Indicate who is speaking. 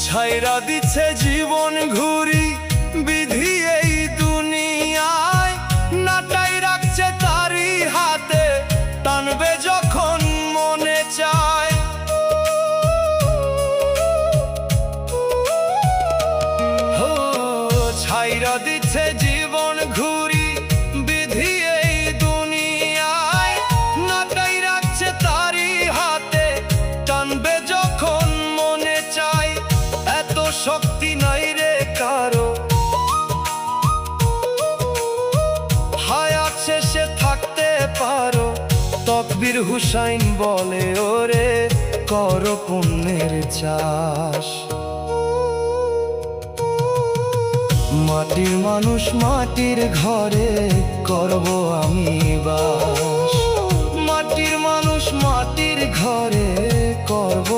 Speaker 1: ছাইরা দিচ্ছে জীবন ঘুরি বিধি এই দুনিয়ায়, নাটাই রাখছে তারই হাতে, টানবে যখন মনে চায়। হো ছাইরা দিচ্ছে জীবন ঘুরি বিধি এই দুনিয়ায়, নাটাই রাখছে তারই হাতে, টানবে যখন মনে চায়। এত শক্তি নাই রে কারো, হায়াত শেষে থাকতে পারো। তকবীর হুসাইন বলে ওরে করো পুণ্যের চাষ। মাটির মানুষ মাটির ঘরে করব আমি বাস, মাটির মানুষ মাটির ঘরে করব